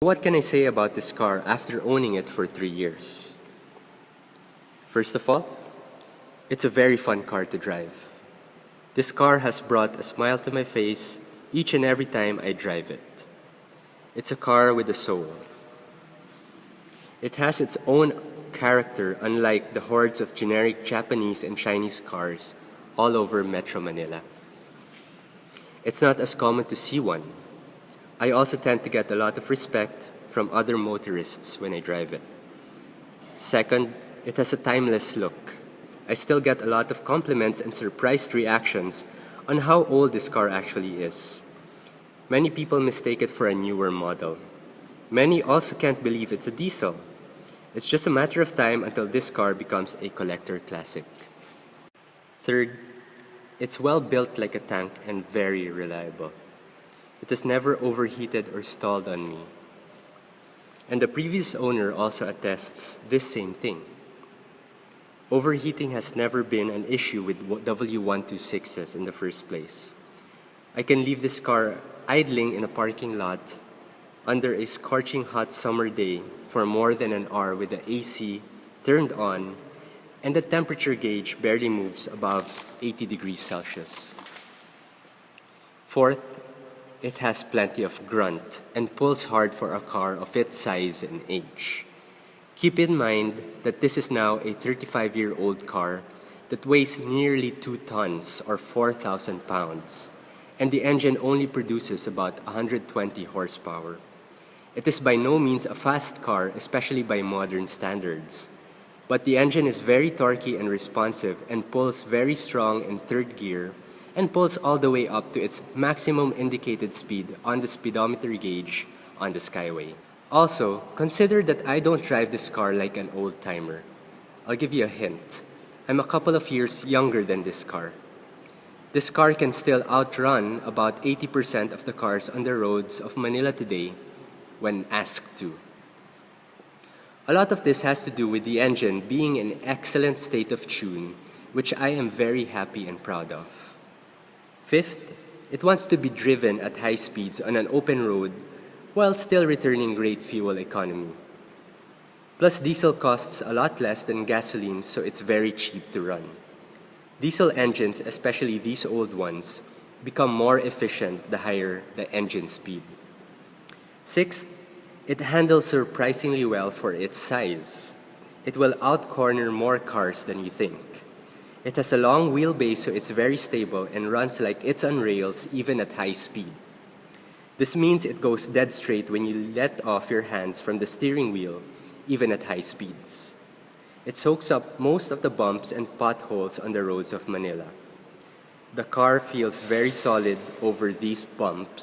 What can I say about this car after owning it for 3 years? First of all, it's a very fun car to drive. This car has brought a smile to my face each and every time I drive it. It's a car with a soul. It has its own character, unlike the hordes of generic Japanese and Chinese cars all over Metro Manila. It's not as common to see one. I also tend to get a lot of respect from other motorists when I drive it. Second, it has a timeless look. I still get a lot of compliments and surprised reactions on how old this car actually is. Many people mistake it for a newer model. Many also can't believe it's a diesel. It's just a matter of time until this car becomes a collector classic. Third, it's well built like a tank and very reliable. It has never overheated or stalled on me. And the previous owner also attests this same thing. Overheating has never been an issue with W126s in the first place. I can leave this car idling in a parking lot under a scorching hot summer day for more than an hour with the AC turned on and the temperature gauge barely moves above 80 degrees Celsius. Fourth, it has plenty of grunt and pulls hard for a car of its size and age. Keep in mind that this is now a 35-year-old car that weighs nearly 2 tons or 4,000 pounds, and the engine only produces about 120 horsepower. It is by no means a fast car, especially by modern standards, but the engine is very torquey and responsive and pulls very strong in third gear and pulls all the way up to its maximum indicated speed on the speedometer gauge on the Skyway. Also, consider that I don't drive this car like an old-timer. I'll give you a hint. I'm a couple of years younger than this car. This car can still outrun about 80% of the cars on the roads of Manila today when asked to. A lot of this has to do with the engine being in excellent state of tune, which I am very happy and proud of. Fifth, it wants to be driven at high speeds on an open road while still returning great fuel economy. Plus, diesel costs a lot less than gasoline, so it's very cheap to run. Diesel engines, especially these old ones, become more efficient the higher the engine speed. Sixth, it handles surprisingly well for its size. It will out-corner more cars than you think. It has a long wheelbase, so it's very stable and runs like it's on rails even at high speed. This means it goes dead straight when you let off your hands from the steering wheel, even at high speeds. It soaks up most of the bumps and potholes on the roads of Manila. The car feels very solid over these bumps